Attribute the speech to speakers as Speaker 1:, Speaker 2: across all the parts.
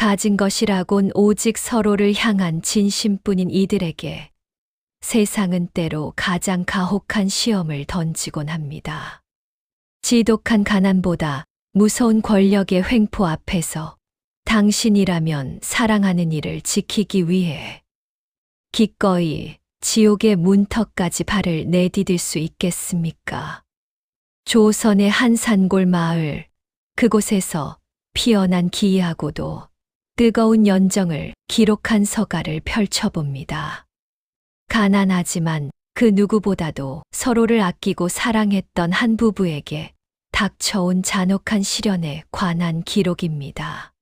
Speaker 1: 가진 것이라곤 오직 서로를 향한 진심뿐인 이들에게 세상은 때로 가장 가혹한 시험을 던지곤 합니다. 지독한 가난보다 무서운 권력의 횡포 앞에서 당신이라면 사랑하는 이를 지키기 위해 기꺼이 지옥의 문턱까지 발을 내디딜 수 있겠습니까? 조선의 한 산골 마을, 그곳에서 피어난 기이하고도 뜨거운 연정을 기록한 서가를 펼쳐봅니다. 가난하지만 그 누구보다도 서로를 아끼고 사랑했던 한 부부에게 닥쳐온 잔혹한 시련에 관한 기록입니다.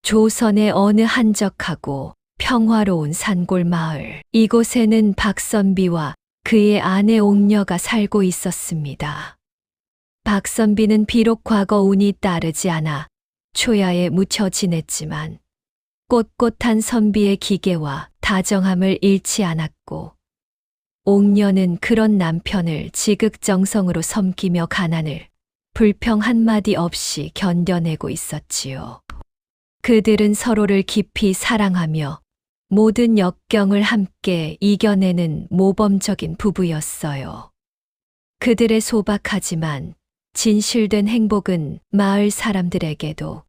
Speaker 1: 조선의 어느 한적하고 평화로운 산골 마을, 이곳에는 박선비와 그의 아내 옥녀가 살고 있었습니다. 박선비는 비록 과거 운이 따르지 않아 초야에 묻혀 지냈지만 꼿꼿한 선비의 기계와 다정함을 잃지 않았고, 옥녀는 그런 남편을 지극정성으로 섬기며 가난을 불평 한마디 없이 견뎌내고 있었지요. 그들은 서로를 깊이 사랑하며 모든 역경을 함께 이겨내는 모범적인 부부였어요. 그들의 소박하지만 진실된 행복은 마을 사람들에게도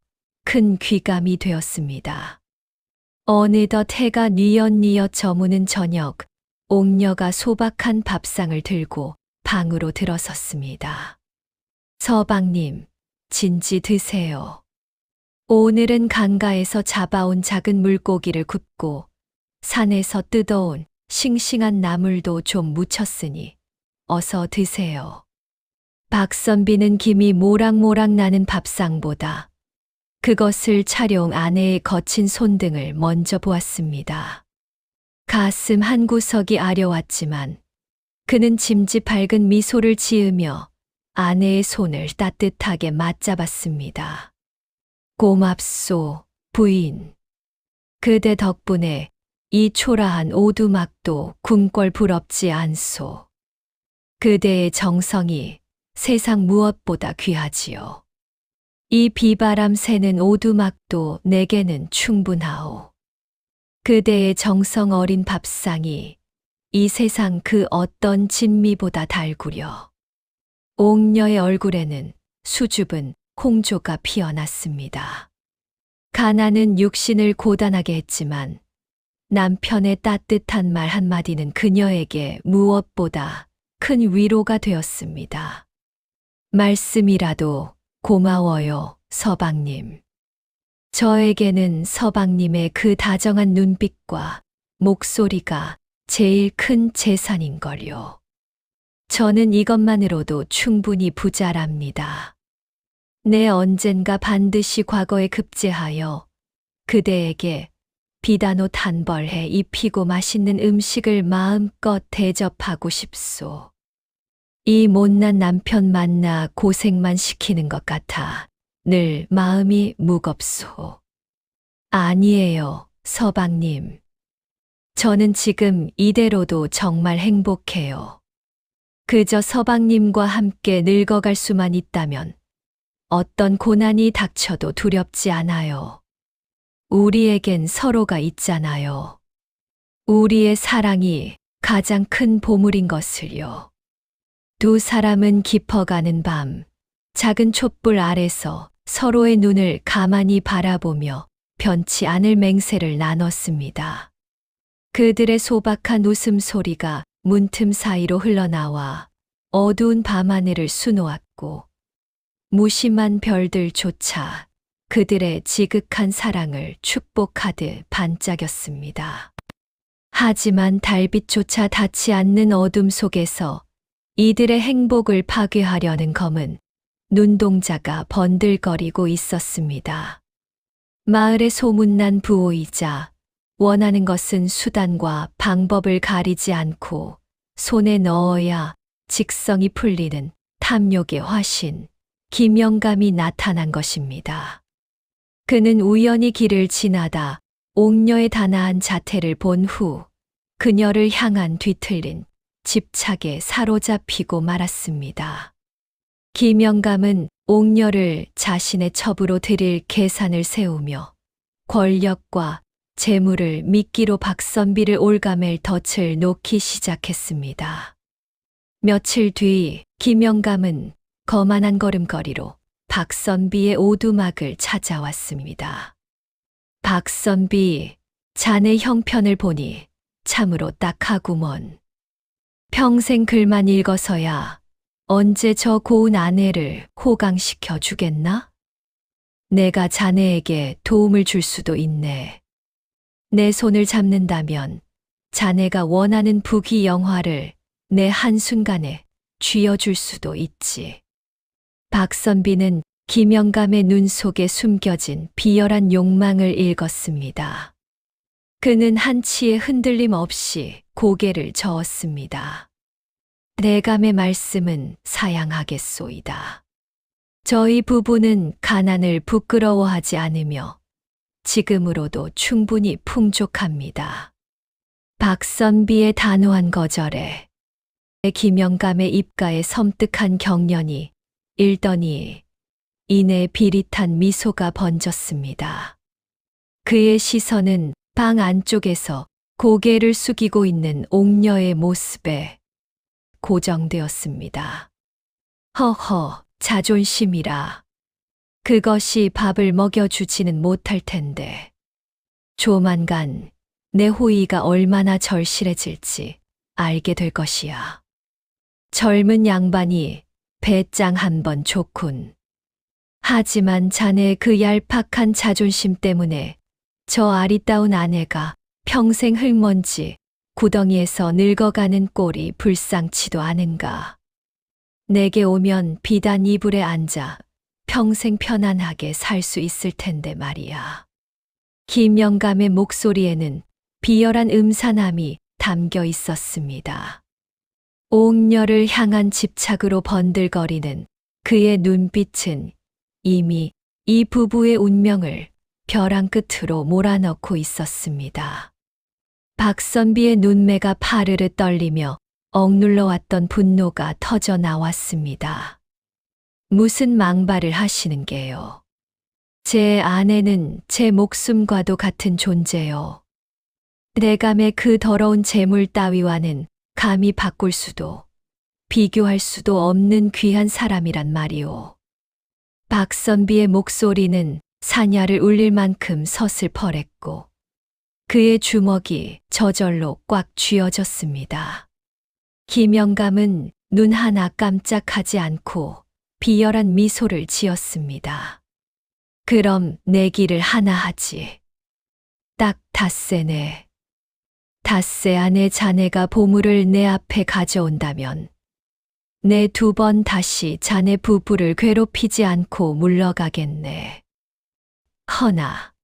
Speaker 1: 큰 귀감이 되었습니다. 어느덧 해가 뉘엿뉘엿 저무는 저녁, 옥녀가 소박한 밥상을 들고 방으로 들어섰습니다. 서방님, 진지 드세요. 오늘은 강가에서 잡아온 작은 물고기를 굽고 산에서 뜯어온 싱싱한 나물도 좀 무쳤으니 어서 드세요. 박선비는 김이 모락모락 나는 밥상보다 그것을 차려온 아내의 거친 손등을 먼저 보았습니다. 가슴 한 구석이 아려왔지만 그는 짐짓 밝은 미소를 지으며 아내의 손을 따뜻하게 맞잡았습니다. 고맙소, 부인. 그대 덕분에 이 초라한 오두막도 궁궐 부럽지 않소. 그대의 정성이 세상 무엇보다 귀하지요. 이 비바람 새는 오두막도 내게는 충분하오. 그대의 정성 어린 밥상이 이 세상 그 어떤 진미보다 달구려. 옥녀의 얼굴에는 수줍은 홍조가 피어났습니다. 가난은 육신을 고단하게 했지만 남편의 따뜻한 말 한마디는 그녀에게 무엇보다 큰 위로가 되었습니다. 말씀이라도 고마워요, 서방님. 저에게는 서방님의 그 다정한 눈빛과 목소리가 제일 큰 재산인걸요. 저는 이것만으로도 충분히 부자랍니다. 내 언젠가 반드시 과거에 급제하여 그대에게 비단옷 한 벌해 입히고 맛있는 음식을 마음껏 대접하고 싶소. 이 못난 남편 만나 고생만 시키는 것 같아 늘 마음이 무겁소. 아니에요, 서방님. 저는 지금 이대로도 정말 행복해요. 그저 서방님과 함께 늙어갈 수만 있다면 어떤 고난이 닥쳐도 두렵지 않아요. 우리에겐 서로가 있잖아요. 우리의 사랑이 가장 큰 보물인 것을요. 두 사람은 깊어가는 밤, 작은 촛불 아래서 서로의 눈을 가만히 바라보며 변치 않을 맹세를 나눴습니다. 그들의 소박한 웃음소리가 문틈 사이로 흘러나와 어두운 밤하늘을 수놓았고 무심한 별들조차 그들의 지극한 사랑을 축복하듯 반짝였습니다. 하지만 달빛조차 닿지 않는 어둠 속에서 이들의 행복을 파괴하려는 검은 눈동자가 번들거리고 있었습니다. 마을의 소문난 부호이자 원하는 것은 수단과 방법을 가리지 않고 손에 넣어야 직성이 풀리는 탐욕의 화신, 김영감이 나타난 것입니다. 그는 우연히 길을 지나다 옥녀의 단아한 자태를 본 후 그녀를 향한 뒤틀린 집착에 사로잡히고 말았습니다. 김영감은 옥녀를 자신의 첩으로 들일 계산을 세우며 권력과 재물을 미끼로 박선비를 올가맬 덫을 놓기 시작했습니다. 며칠 뒤 김영감은 거만한 걸음걸이로 박선비의 오두막을 찾아왔습니다. 박선비, 자네 형편을 보니 참으로 딱하구먼. 평생 글만 읽어서야 언제 저 고운 아내를 호강시켜 주겠나? 내가 자네에게 도움을 줄 수도 있네. 내 손을 잡는다면 자네가 원하는 부귀영화를 내 한순간에 쥐어줄 수도 있지. 박선비는 김영감의 눈 속에 숨겨진 비열한 욕망을 읽었습니다. 그는 한치의 흔들림 없이 고개를 저었습니다. 내감의 말씀은 사양하겠소이다. 저희 부부는 가난을 부끄러워하지 않으며 지금으로도 충분히 풍족합니다. 박선비의 단호한 거절에 김영감의 입가에 섬뜩한 경련이 일더니 이내 비릿한 미소가 번졌습니다. 그의 시선은 방 안쪽에서 고개를 숙이고 있는 옥녀의 모습에 고정되었습니다. 허허, 자존심이라. 그것이 밥을 먹여주지는 못할 텐데. 조만간 내 호의가 얼마나 절실해질지 알게 될 것이야. 젊은 양반이 배짱 한번 좋군. 하지만 자네의 그 얄팍한 자존심 때문에 저 아리따운 아내가 평생 흙먼지 구덩이에서 늙어가는 꼴이 불쌍치도 않은가. 내게 오면 비단 이불에 앉아 평생 편안하게 살 수 있을 텐데 말이야. 김영감의 목소리에는 비열한 음산함이 담겨 있었습니다. 옥녀를 향한 집착으로 번들거리는 그의 눈빛은 이미 이 부부의 운명을 벼랑 끝으로 몰아넣고 있었습니다. 박선비의 눈매가 파르르 떨리며 억눌러 왔던 분노가 터져 나왔습니다. 무슨 망발을 하시는 게요? 제 아내는 제 목숨과도 같은 존재요. 내감의 그 더러운 재물 따위와는 감히 바꿀 수도 비교할 수도 없는 귀한 사람이란 말이오. 박선비의 목소리는 사냐를 울릴 만큼 서슬퍼랬고 그의 주먹이 저절로 꽉 쥐어졌습니다. 김영감은 눈 하나 깜짝하지 않고 비열한 미소를 지었습니다. 그럼 내기를 하나 하지. 딱 닷새네. 닷새 안에 자네가 보물을 내 앞에 가져온다면 내 2번 다시 자네 부부를 괴롭히지 않고 물러가겠네. 허나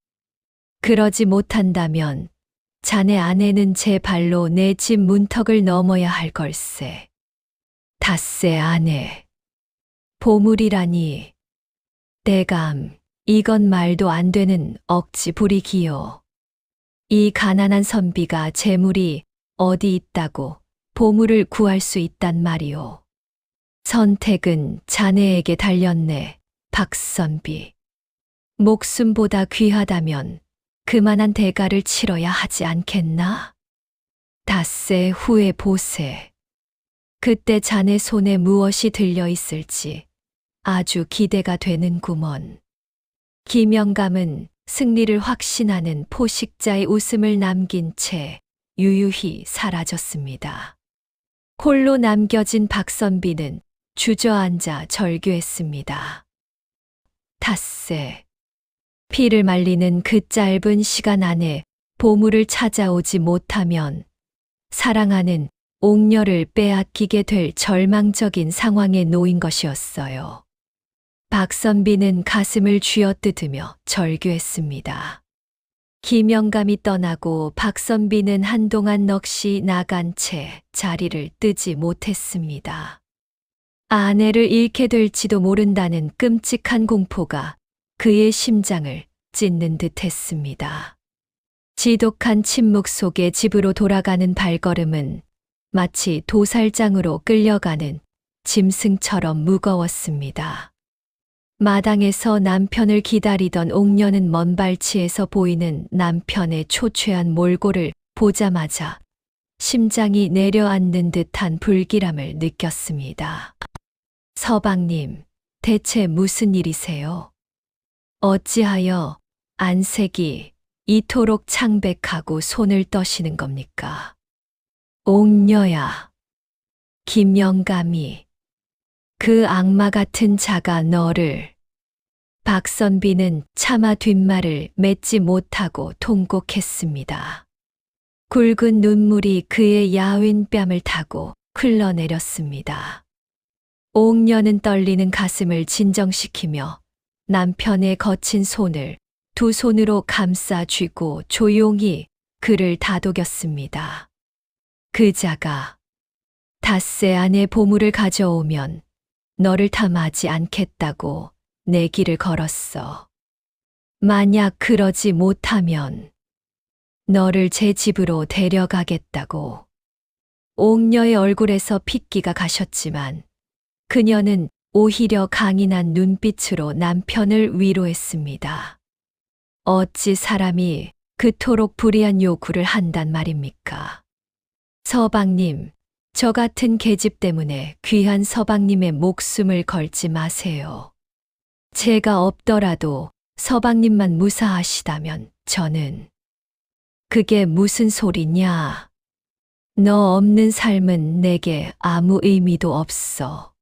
Speaker 1: 그러지 못한다면 자네 아내는 제 발로 내 집 문턱을 넘어야 할 걸세. 닷새 안에 보물이라니. 대감, 이건 말도 안 되는 억지 부리기요. 이 가난한 선비가 재물이 어디 있다고 보물을 구할 수 있단 말이오. 선택은 자네에게 달렸네, 박선비. 목숨보다 귀하다면 그만한 대가를 치러야 하지 않겠나? 닷새 후에 보세. 그때 자네 손에 무엇이 들려 있을지 아주 기대가 되는구먼. 김영감은 승리를 확신하는 포식자의 웃음을 남긴 채 유유히 사라졌습니다. 홀로 남겨진 박선비는 주저앉아 절규했습니다. 닷새. 피를 말리는 그 짧은 시간 안에 보물을 찾아오지 못하면 사랑하는 옥녀를 빼앗기게 될 절망적인 상황에 놓인 것이었어요. 박선비는 가슴을 쥐어뜯으며 절규했습니다. 김영감이 떠나고 박선비는 한동안 넋이 나간 채 자리를 뜨지 못했습니다. 아내를 잃게 될지도 모른다는 끔찍한 공포가 그의 심장을 찢는 듯 했습니다. 지독한 침묵 속에 집으로 돌아가는 발걸음은 마치 도살장으로 끌려가는 짐승처럼 무거웠습니다. 마당에서 남편을 기다리던 옥녀는 먼 발치에서 보이는 남편의 초췌한 몰골을 보자마자 심장이 내려앉는 듯한 불길함을 느꼈습니다. 서방님, 대체 무슨 일이세요? 어찌하여 안색이 이토록 창백하고 손을 떠시는 겁니까? 옥녀야, 김영감이 그 악마 같은 자가 너를. 박선비는 차마 뒷말을 맺지 못하고 통곡했습니다. 굵은 눈물이 그의 야윈 뺨을 타고 흘러내렸습니다. 옥녀는 떨리는 가슴을 진정시키며 남편의 거친 손을 두 손으로 감싸 쥐고 조용히 그를 다독였습니다. 그 자가 닷새 안에 보물을 가져오면 너를 탐하지 않겠다고 내 길을 걸었어. 만약 그러지 못하면 너를 제 집으로 데려가겠다고. 옥녀의 얼굴에서 핏기가 가셨지만 그녀는 오히려 강인한 눈빛으로 남편을 위로했습니다. 어찌 사람이 그토록 불의한 요구를 한단 말입니까? 서방님, 저 같은 계집 때문에 귀한 서방님의 목숨을 걸지 마세요. 제가 없더라도 서방님만 무사하시다면 저는. 그게 무슨 소리냐? 너 없는 삶은 내게 아무 의미도 없어.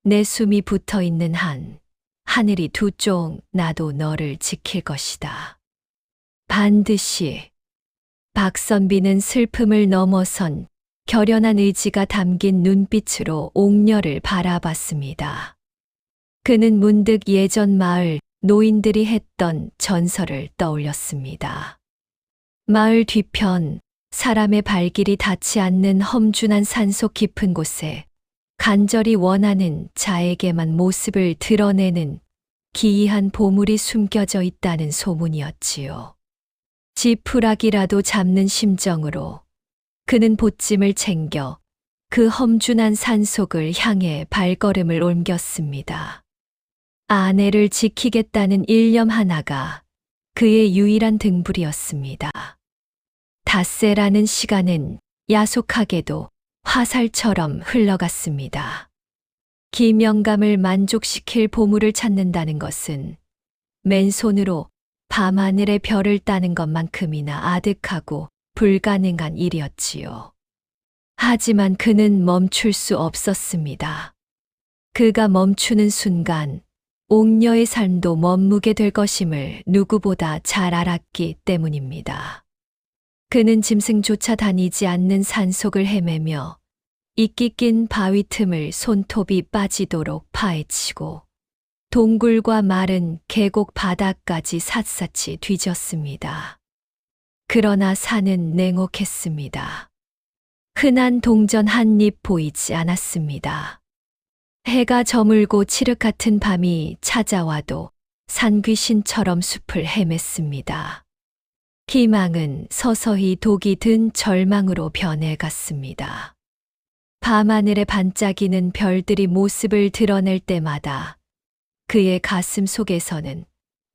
Speaker 1: 내 숨이 붙어 있는 한 하늘이 두 쪽 나도 너를 지킬 것이다. 반드시. 박선비는 슬픔을 넘어선 결연한 의지가 담긴 눈빛으로 옥녀를 바라봤습니다. 그는 문득 예전 마을 노인들이 했던 전설을 떠올렸습니다. 마을 뒤편 사람의 발길이 닿지 않는 험준한 산속 깊은 곳에 간절히 원하는 자에게만 모습을 드러내는 기이한 보물이 숨겨져 있다는 소문이었지요. 지푸라기라도 잡는 심정으로 그는 보찜을 챙겨 그 험준한 산속을 향해 발걸음을 옮겼습니다. 아내를 지키겠다는 일념 하나가 그의 유일한 등불이었습니다. 닷새라는 시간은 야속하게도 화살처럼 흘러갔습니다. 김영감을 만족시킬 보물을 찾는다는 것은 맨손으로 밤하늘의 별을 따는 것만큼이나 아득하고 불가능한 일이었지요. 하지만 그는 멈출 수 없었습니다. 그가 멈추는 순간 옥녀의 삶도 멈추게 될 것임을 누구보다 잘 알았기 때문입니다. 그는 짐승조차 다니지 않는 산속을 헤매며 이끼 낀 바위 틈을 손톱이 빠지도록 파헤치고 동굴과 마른 계곡 바닥까지 샅샅이 뒤졌습니다. 그러나 산은 냉혹했습니다. 흔한 동전 한 입 보이지 않았습니다. 해가 저물고 칠흑 같은 밤이 찾아와도 산귀신처럼 숲을 헤맸습니다. 희망은 서서히 독이 든 절망으로 변해갔습니다. 밤하늘에 반짝이는 별들이 모습을 드러낼 때마다 그의 가슴 속에서는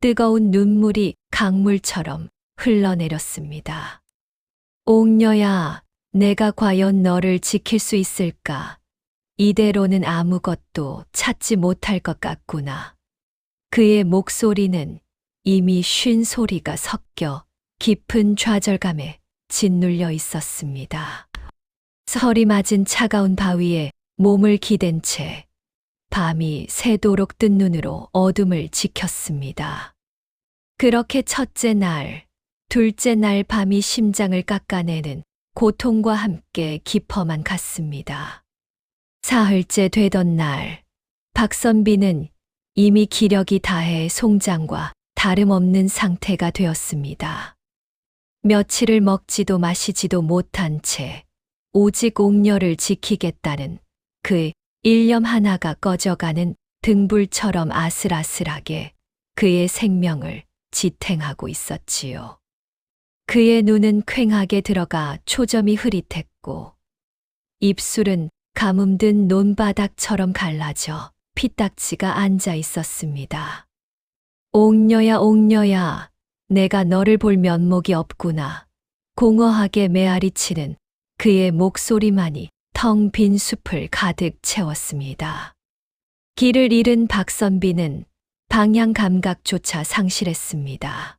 Speaker 1: 뜨거운 눈물이 강물처럼 흘러내렸습니다. 옥녀야, 내가 과연 너를 지킬 수 있을까? 이대로는 아무것도 찾지 못할 것 같구나. 그의 목소리는 이미 쉰 소리가 섞여 깊은 좌절감에 짓눌려 있었습니다. 설이 맞은 차가운 바위에 몸을 기댄 채 밤이 새도록 뜬 눈으로 어둠을 지켰습니다. 그렇게 첫째 날, 둘째 날 밤이 심장을 깎아내는 고통과 함께 깊어만 갔습니다. 사흘째 되던 날, 박선비는 이미 기력이 다해 송장과 다름없는 상태가 되었습니다. 며칠을 먹지도 마시지도 못한 채 오직 옥녀를 지키겠다는 그 일념 하나가 꺼져가는 등불처럼 아슬아슬하게 그의 생명을 지탱하고 있었지요. 그의 눈은 퀭하게 들어가 초점이 흐릿했고 입술은 가뭄든 논바닥처럼 갈라져 피딱지가 앉아 있었습니다. 옥녀야, 옥녀야, 내가 너를 볼 면목이 없구나. 공허하게 메아리치는 그의 목소리만이 텅 빈 숲을 가득 채웠습니다. 길을 잃은 박선비는 방향 감각조차 상실했습니다.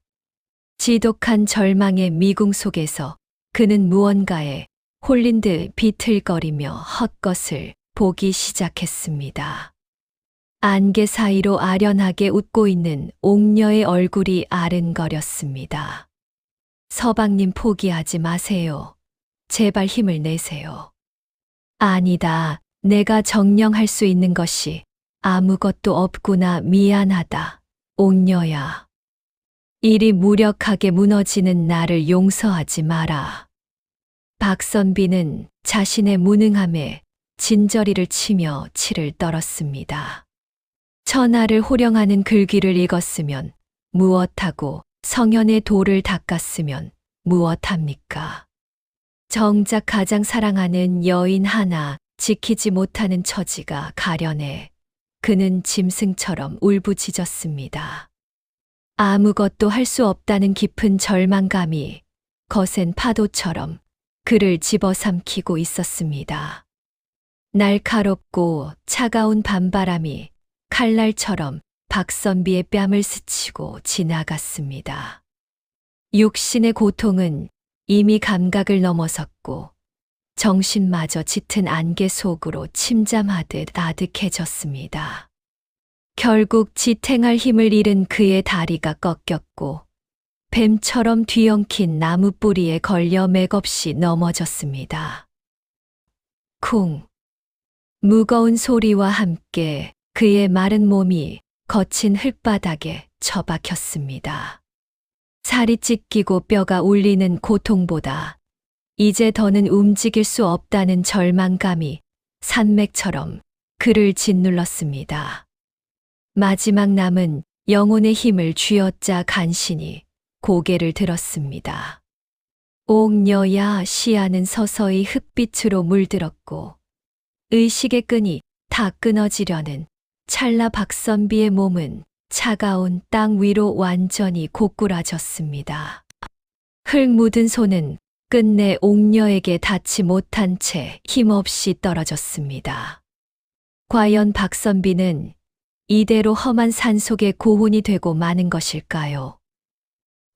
Speaker 1: 지독한 절망의 미궁 속에서 그는 무언가에 홀린 듯 비틀거리며 헛것을 보기 시작했습니다. 안개 사이로 아련하게 웃고 있는 옥녀의 얼굴이 아른거렸습니다. 서방님, 포기하지 마세요. 제발 힘을 내세요. 아니다. 내가 정령할 수 있는 것이 아무것도 없구나. 미안하다. 옥녀야. 이리 무력하게 무너지는 나를 용서하지 마라. 박선비는 자신의 무능함에 진저리를 치며 치를 떨었습니다. 천하를 호령하는 글귀를 읽었으면 무엇하고 성현의 도를 닦았으면 무엇합니까? 정작 가장 사랑하는 여인 하나 지키지 못하는 처지가 가련해 그는 짐승처럼 울부짖었습니다. 아무것도 할 수 없다는 깊은 절망감이 거센 파도처럼 그를 집어삼키고 있었습니다. 날카롭고 차가운 밤바람이 칼날처럼 박선비의 뺨을 스치고 지나갔습니다. 육신의 고통은 이미 감각을 넘어섰고 정신마저 짙은 안개 속으로 침잠하듯 아득해졌습니다. 결국 지탱할 힘을 잃은 그의 다리가 꺾였고 뱀처럼 뒤엉킨 나무 뿌리에 걸려 맥없이 넘어졌습니다. 쿵! 무거운 소리와 함께 그의 마른 몸이 거친 흙바닥에 처박혔습니다. 살이 찢기고 뼈가 울리는 고통보다 이제 더는 움직일 수 없다는 절망감이 산맥처럼 그를 짓눌렀습니다. 마지막 남은 영혼의 힘을 쥐어짜 간신히 고개를 들었습니다. 옥녀야. 시야는 서서히 흙빛으로 물들었고 의식의 끈이 다 끊어지려는 찰나 박선비의 몸은 차가운 땅 위로 완전히 고꾸라졌습니다. 흙 묻은 손은 끝내 옥녀에게 닿지 못한 채 힘없이 떨어졌습니다. 과연 박선비는 이대로 험한 산속의 고혼이 되고 마는 것일까요?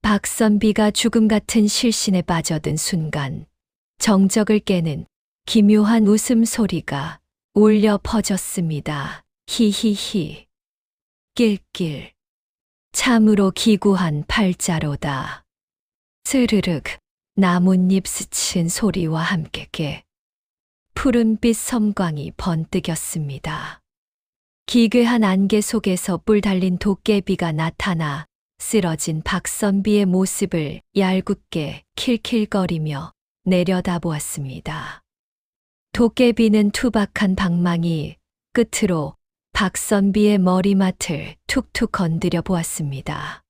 Speaker 1: 박선비가 죽음 같은 실신에 빠져든 순간 정적을 깨는 기묘한 웃음소리가 울려 퍼졌습니다. 히히히. 낄낄. 참으로 기구한 팔자로다. 스르륵. 나뭇잎 스친 소리와 함께 푸른빛 섬광이 번뜩였습니다. 기괴한 안개 속에서 뿔 달린 도깨비가 나타나 쓰러진 박선비의 모습을 얄궂게 킬킬거리며 내려다보았습니다. 도깨비는 투박한 방망이 끝으로 박선비의 머리맡을 툭툭 건드려 보았습니다.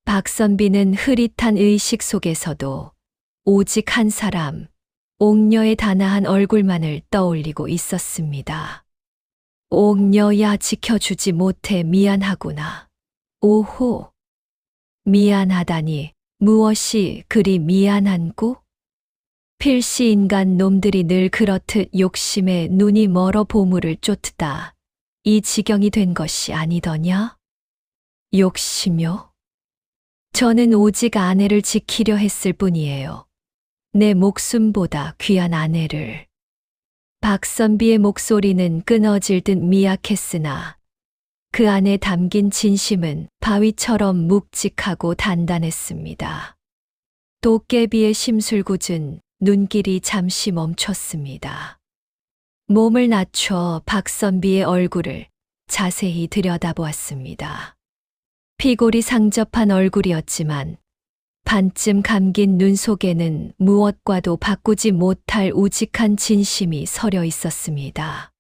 Speaker 1: 박선비는 흐릿한 의식 속에서도 오직 한 사람, 옥녀의 단아한 얼굴만을 떠올리고 있었습니다. 옥녀야, 지켜주지 못해 미안하구나. 오호. 미안하다니 무엇이 그리 미안한고? 필시 인간 놈들이 늘 그렇듯 욕심에 눈이 멀어 보물을 쫓다 이 지경이 된 것이 아니더냐? 욕심요? 저는 오직 아내를 지키려 했을 뿐이에요. 내 목숨보다 귀한 아내를. 박선비의 목소리는 끊어질 듯 미약했으나 그 안에 담긴 진심은 바위처럼 묵직하고 단단했습니다. 도깨비의 심술궂은 눈길이 잠시 멈췄습니다. 몸을 낮춰 박선비의 얼굴을 자세히 들여다보았습니다. 피골이 상접한 얼굴이었지만 반쯤 감긴 눈 속에는 무엇과도 바꾸지 못할 우직한 진심이 서려 있었습니다.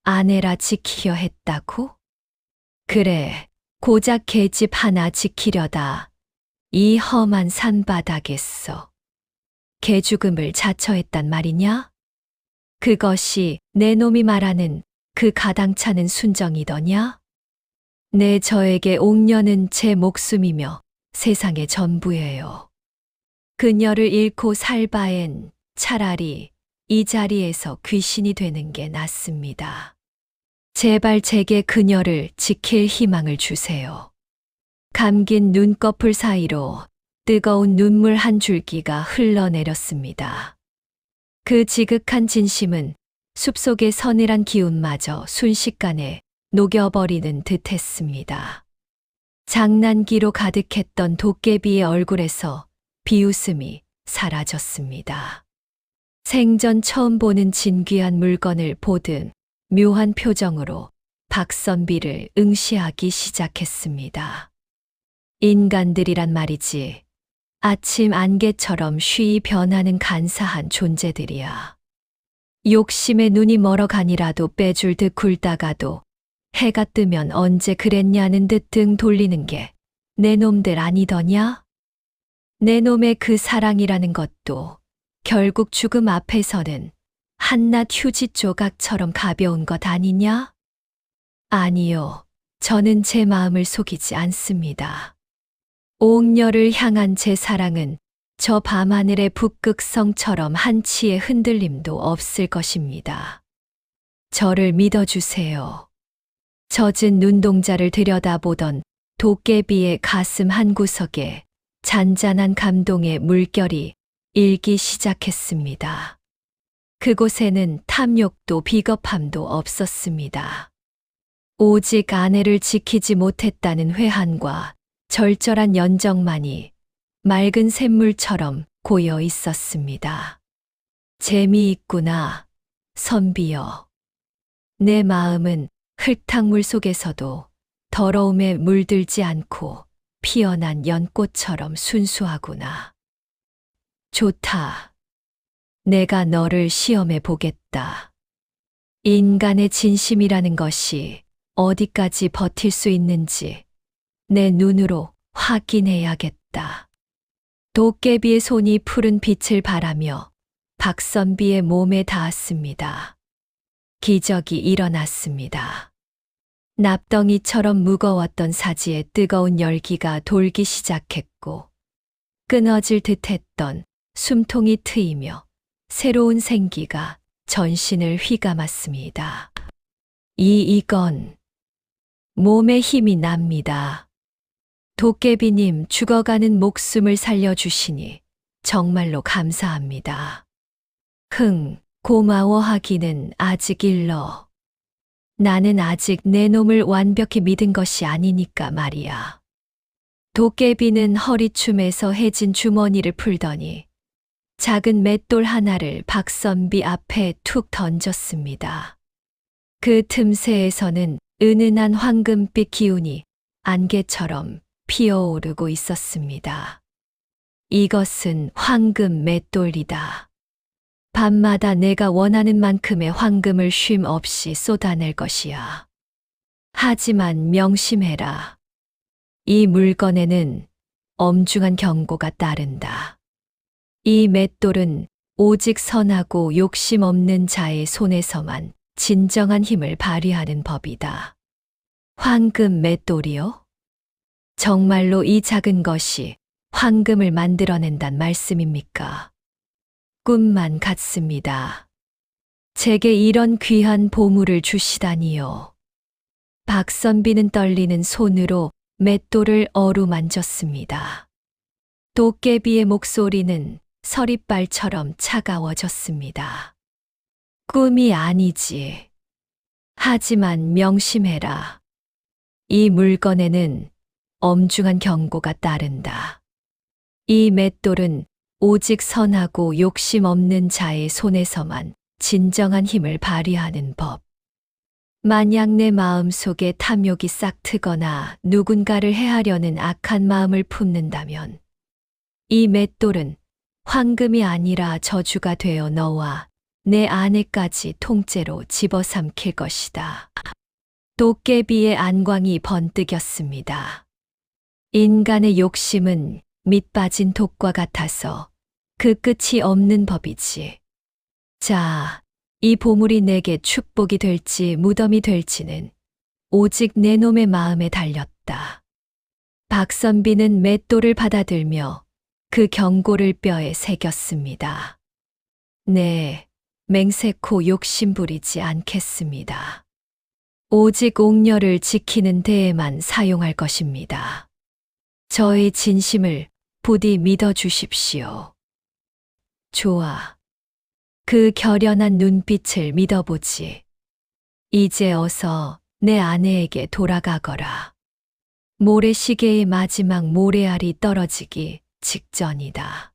Speaker 1: 아내라 지키려 했다고? 그래, 고작 계집 하나 지키려다 이 험한 산바닥에서 개죽음을 자처했단 말이냐? 그것이 내 놈이 말하는 그 가당차는 순정이더냐? 내 저에게 옥녀는 제 목숨이며 세상의 전부예요. 그녀를 잃고 살 바엔 차라리 이 자리에서 귀신이 되는 게 낫습니다. 제발 제게 그녀를 지킬 희망을 주세요. 감긴 눈꺼풀 사이로 뜨거운 눈물 한 줄기가 흘러내렸습니다. 그 지극한 진심은 숲속의 서늘한 기운마저 순식간에 녹여버리는 듯 했습니다. 장난기로 가득했던 도깨비의 얼굴에서 비웃음이 사라졌습니다. 생전 처음 보는 진귀한 물건을 보듯 묘한 표정으로 박선비를 응시하기 시작했습니다. 인간들이란 말이지, 아침 안개처럼 쉬이 변하는 간사한 존재들이야. 욕심에 눈이 멀어가니라도 빼줄 듯 굴다가도 해가 뜨면 언제 그랬냐는 듯 등 돌리는 게 내 놈들 아니더냐? 내 놈의 그 사랑이라는 것도 결국 죽음 앞에서는 한낱 휴지 조각처럼 가벼운 것 아니냐? 아니요, 저는 제 마음을 속이지 않습니다. 옥녀를 향한 제 사랑은 저 밤하늘의 북극성처럼 한치의 흔들림도 없을 것입니다. 저를 믿어주세요. 젖은 눈동자를 들여다보던 도깨비의 가슴 한구석에 잔잔한 감동의 물결이 일기 시작했습니다. 그곳에는 탐욕도 비겁함도 없었습니다. 오직 아내를 지키지 못했다는 회한과 절절한 연정만이 맑은 샘물처럼 고여 있었습니다. 재미있구나, 선비여. 내 마음은 흙탕물 속에서도 더러움에 물들지 않고 피어난 연꽃처럼 순수하구나. 좋다. 내가 너를 시험해 보겠다. 인간의 진심이라는 것이 어디까지 버틸 수 있는지 내 눈으로 확인해야겠다. 도깨비의 손이 푸른 빛을 바라며 박선비의 몸에 닿았습니다. 기적이 일어났습니다. 납덩이처럼 무거웠던 사지에 뜨거운 열기가 돌기 시작했고 끊어질 듯했던 숨통이 트이며 새로운 생기가 전신을 휘감았습니다. 이건 몸에 힘이 납니다. 도깨비님, 죽어가는 목숨을 살려주시니 정말로 감사합니다. 고마워하기는 아직 일러. 나는 아직 내 놈을 완벽히 믿은 것이 아니니까 말이야. 도깨비는 허리춤에서 해진 주머니를 풀더니 작은 맷돌 하나를 박선비 앞에 툭 던졌습니다. 그 틈새에서는 은은한 황금빛 기운이 안개처럼 피어오르고 있었습니다. 이것은 황금 맷돌이다. 밤마다 내가 원하는 만큼의 황금을 쉼 없이 쏟아낼 것이야. 하지만 명심해라. 이 물건에는 엄중한 경고가 따른다. 이 맷돌은 오직 선하고 욕심 없는 자의 손에서만 진정한 힘을 발휘하는 법이다. 황금 맷돌이요? 정말로 이 작은 것이 황금을 만들어낸단 말씀입니까? 꿈만 같습니다. 제게 이런 귀한 보물을 주시다니요. 박선비는 떨리는 손으로 맷돌을 어루만졌습니다. 도깨비의 목소리는 서리발처럼 차가워졌습니다. 꿈이 아니지. 하지만 명심해라. 이 물건에는 엄중한 경고가 따른다. 이 맷돌은 오직 선하고 욕심 없는 자의 손에서만 진정한 힘을 발휘하는 법. 만약 내 마음 속에 탐욕이 싹트거나 누군가를 해하려는 악한 마음을 품는다면 이 맷돌은 황금이 아니라 저주가 되어 너와 내 아내까지 통째로 집어삼킬 것이다. 도깨비의 안광이 번뜩였습니다. 인간의 욕심은 밑 빠진 독과 같아서 그 끝이 없는 법이지. 자, 이 보물이 내게 축복이 될지 무덤이 될지는 오직 내 놈의 마음에 달렸다. 박선비는 맷돌을 받아들며 그 경고를 뼈에 새겼습니다. 네, 맹세코 욕심부리지 않겠습니다. 오직 옥녀를 지키는 데에만 사용할 것입니다. 저의 진심을 부디 믿어주십시오. 좋아. 그 결연한 눈빛을 믿어보지. 이제 어서 내 아내에게 돌아가거라. 모래시계의 마지막 모래알이 떨어지기 직전이다.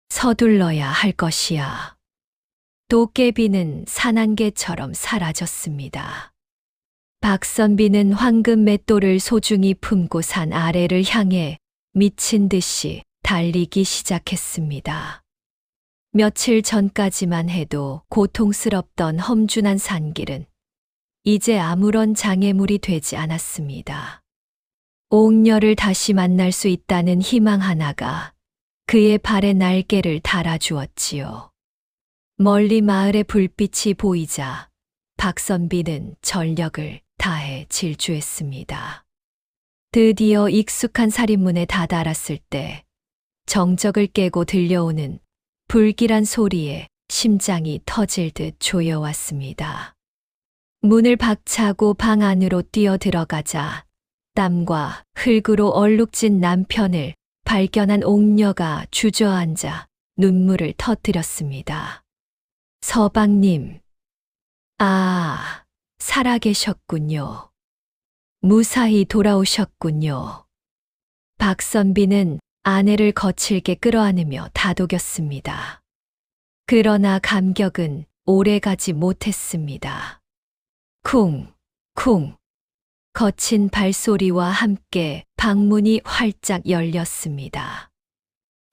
Speaker 1: 서둘러야 할 것이야. 도깨비는 산안개처럼 사라졌습니다. 박선비는 황금 맷돌을 소중히 품고 산 아래를 향해 미친 듯이 달리기 시작했습니다. 며칠 전까지만 해도 고통스럽던 험준한 산길은 이제 아무런 장애물이 되지 않았습니다. 옥녀를 다시 만날 수 있다는 희망 하나가 그의 발에 날개를 달아주었지요. 멀리 마을의 불빛이 보이자 박선비는 전력을 다해 질주했습니다. 드디어 익숙한 살인문에 다다랐을 때 정적을 깨고 들려오는 불길한 소리에 심장이 터질 듯 조여왔습니다. 문을 박차고 방 안으로 뛰어 들어가자 땀과 흙으로 얼룩진 남편을 발견한 옥녀가 주저앉아 눈물을 터뜨렸습니다. 서방님, 아, 살아계셨군요. 무사히 돌아오셨군요. 박선비는 아내를 거칠게 끌어안으며 다독였습니다. 그러나 감격은 오래가지 못했습니다. 쿵, 쿵. 거친 발소리와 함께 방문이 활짝 열렸습니다.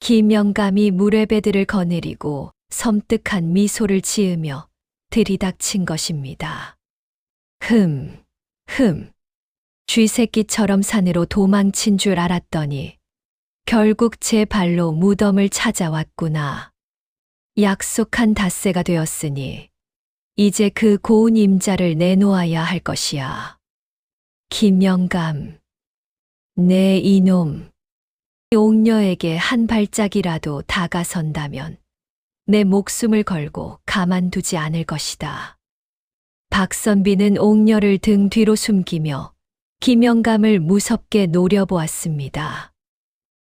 Speaker 1: 김영감이 무례배들을 거느리고 섬뜩한 미소를 지으며 들이닥친 것입니다. 흠. 쥐새끼처럼 산으로 도망친 줄 알았더니 결국 제 발로 무덤을 찾아왔구나. 약속한 닷새가 되었으니 이제 그 고운 임자를 내놓아야 할 것이야. 김영감, 내 이놈, 옥녀에게 한 발짝이라도 다가선다면 내 목숨을 걸고 가만두지 않을 것이다. 박선비는 옥녀를 등 뒤로 숨기며 김영감을 무섭게 노려보았습니다.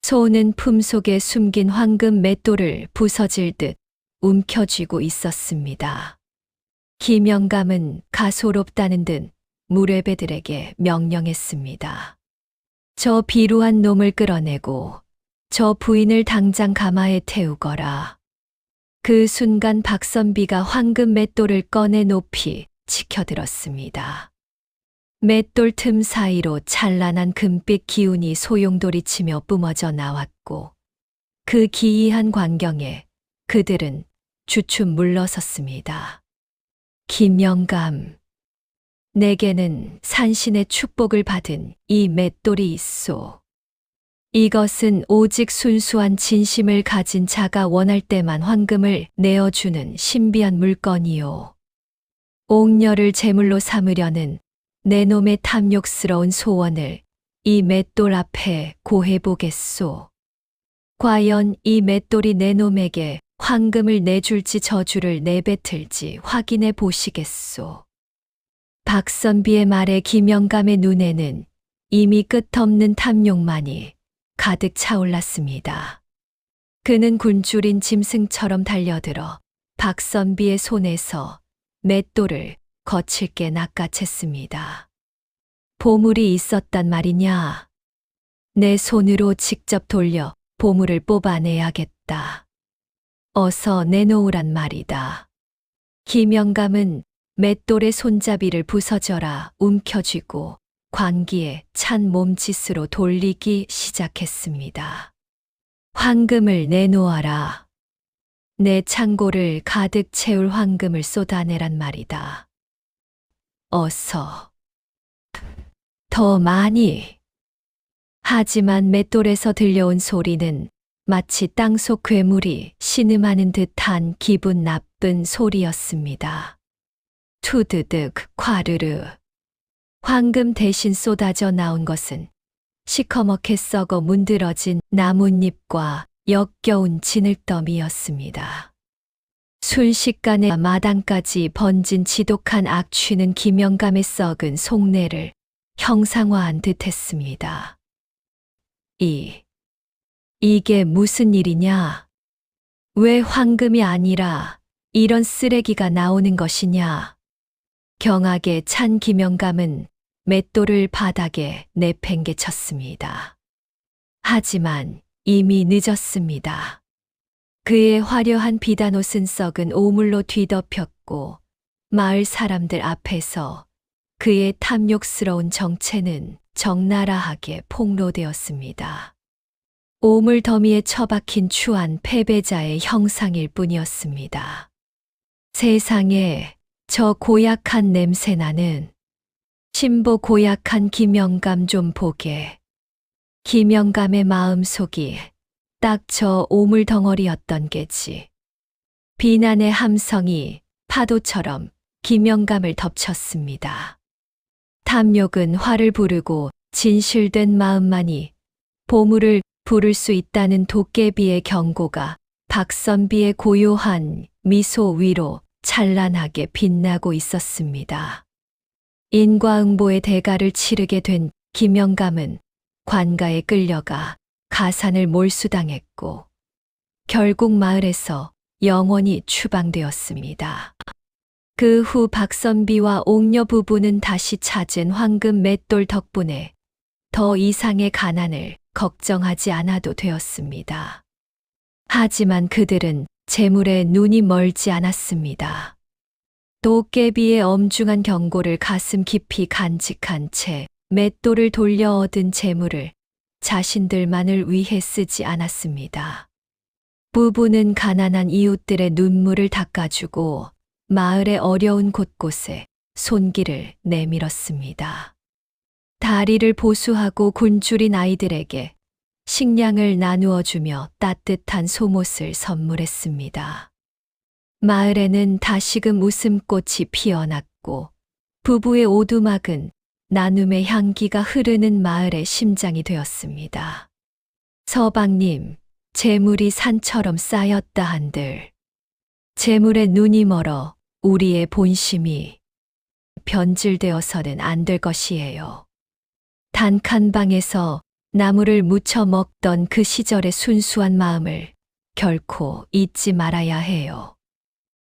Speaker 1: 소는 품속에 숨긴 황금 맷돌을 부서질 듯 움켜쥐고 있었습니다. 김영감은 가소롭다는 듯 무례배들에게 명령했습니다. 저 비루한 놈을 끌어내고 저 부인을 당장 가마에 태우거라. 그 순간 박선비가 황금 맷돌을 꺼내 높이 치켜들었습니다. 맷돌 틈 사이로 찬란한 금빛 기운이 소용돌이치며 뿜어져 나왔고 그 기이한 광경에 그들은 주춤 물러섰습니다. 김영감, 내게는 산신의 축복을 받은 이 맷돌이 있소. 이것은 오직 순수한 진심을 가진 자가 원할 때만 황금을 내어주는 신비한 물건이요. 옥녀를 제물로 삼으려는 내 놈의 탐욕스러운 소원을 이 맷돌 앞에 고해보겠소. 과연 이 맷돌이 내 놈에게 황금을 내줄지 저주를 내뱉을지 확인해 보시겠소. 박선비의 말에 김영감의 눈에는 이미 끝없는 탐욕만이 가득 차올랐습니다. 그는 굴줄인 짐승처럼 달려들어 박선비의 손에서 맷돌을 거칠게 낚아챘습니다. 보물이 있었단 말이냐? 내 손으로 직접 돌려 보물을 뽑아내야겠다. 어서 내놓으란 말이다. 김영감은 맷돌의 손잡이를 부서져라 움켜쥐고 광기에 찬 몸짓으로 돌리기 시작했습니다. 황금을 내놓아라. 내 창고를 가득 채울 황금을 쏟아내란 말이다. 어서. 더 많이. 하지만 맷돌에서 들려온 소리는 마치 땅속 괴물이 신음하는 듯한 기분 나쁜 소리였습니다. 투드득 콰르르. 황금 대신 쏟아져 나온 것은 시커멓게 썩어 문드러진 나뭇잎과 역겨운 진흙더미였습니다. 순식간에 마당까지 번진 지독한 악취는 김영감의 썩은 속내를 형상화한 듯했습니다. 이게 무슨 일이냐? 왜 황금이 아니라 이런 쓰레기가 나오는 것이냐? 경악에 찬 김영감은 맷돌을 바닥에 내팽개쳤습니다. 하지만 이미 늦었습니다. 그의 화려한 비단옷은 썩은 오물로 뒤덮였고 마을 사람들 앞에서 그의 탐욕스러운 정체는 적나라하게 폭로되었습니다. 오물 더미에 처박힌 추한 패배자의 형상일 뿐이었습니다. 세상에 저 고약한 냄새나는 신보 고약한 김영감 좀 보게. 김영감의 마음속이 딱 저 오물 덩어리였던 게지. 비난의 함성이 파도처럼 김영감을 덮쳤습니다. 탐욕은 화를 부르고 진실된 마음만이 보물을 부를 수 있다는 도깨비의 경고가 박선비의 고요한 미소 위로 찬란하게 빛나고 있었습니다. 인과응보의 대가를 치르게 된 김영감은 관가에 끌려가 가산을 몰수당했고 결국 마을에서 영원히 추방되었습니다. 그 후 박선비와 옥녀 부부는 다시 찾은 황금 맷돌 덕분에 더 이상의 가난을 걱정하지 않아도 되었습니다. 하지만 그들은 재물에 눈이 멀지 않았습니다. 도깨비의 엄중한 경고를 가슴 깊이 간직한 채 맷돌을 돌려 얻은 재물을 자신들만을 위해 쓰지 않았습니다. 부부는 가난한 이웃들의 눈물을 닦아주고 마을의 어려운 곳곳에 손길을 내밀었습니다. 다리를 보수하고 굶주린 아이들에게 식량을 나누어 주며 따뜻한 속옷을 선물했습니다. 마을에는 다시금 웃음꽃이 피어났고 부부의 오두막은 나눔의 향기가 흐르는 마을의 심장이 되었습니다. 서방님, 재물이 산처럼 쌓였다 한들 재물에 눈이 멀어 우리의 본심이 변질되어서는 안 될 것이에요. 단칸방에서 나무를 무쳐 먹던 그 시절의 순수한 마음을 결코 잊지 말아야 해요.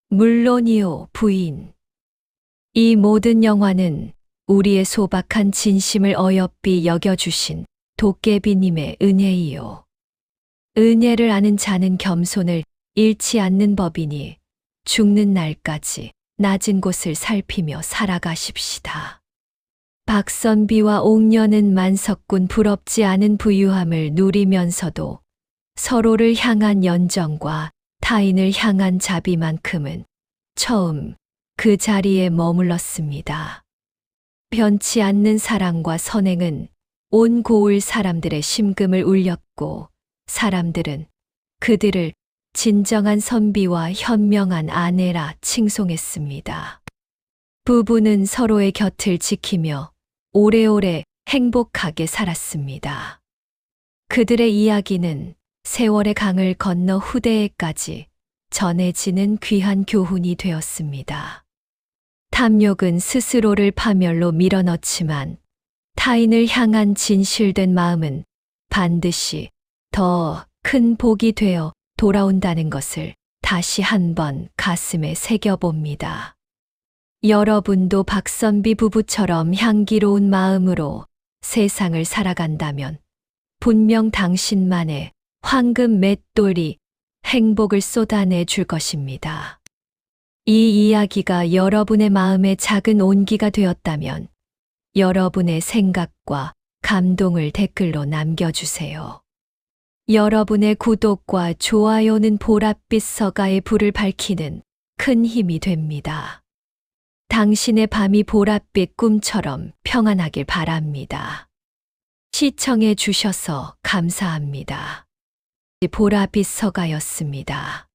Speaker 1: 물론이요, 부인. 이 모든 영화는 우리의 소박한 진심을 어여삐 여겨주신 도깨비님의 은혜이요. 은혜를 아는 자는 겸손을 잃지 않는 법이니 죽는 날까지 낮은 곳을 살피며 살아가십시다. 박선비와 옥녀는 만석군 부럽지 않은 부유함을 누리면서도 서로를 향한 연정과 타인을 향한 자비만큼은 처음 그 자리에 머물렀습니다. 변치 않는 사랑과 선행은 온 고을 사람들의 심금을 울렸고 사람들은 그들을 진정한 선비와 현명한 아내라 칭송했습니다. 부부는 서로의 곁을 지키며 오래오래 행복하게 살았습니다. 그들의 이야기는 세월의 강을 건너 후대에까지 전해지는 귀한 교훈이 되었습니다. 탐욕은 스스로를 파멸로 밀어넣지만 타인을 향한 진실된 마음은 반드시 더 큰 복이 되어 돌아온다는 것을 다시 한번 가슴에 새겨봅니다. 여러분도 박선비 부부처럼 향기로운 마음으로 세상을 살아간다면 분명 당신만의 황금 맷돌이 행복을 쏟아내 줄 것입니다. 이 이야기가 여러분의 마음에 작은 온기가 되었다면 여러분의 생각과 감동을 댓글로 남겨주세요. 여러분의 구독과 좋아요는 보랏빛 서가의 불을 밝히는 큰 힘이 됩니다. 당신의 밤이 보랏빛 꿈처럼 평안하길 바랍니다. 시청해 주셔서 감사합니다. 보랏빛 서가였습니다.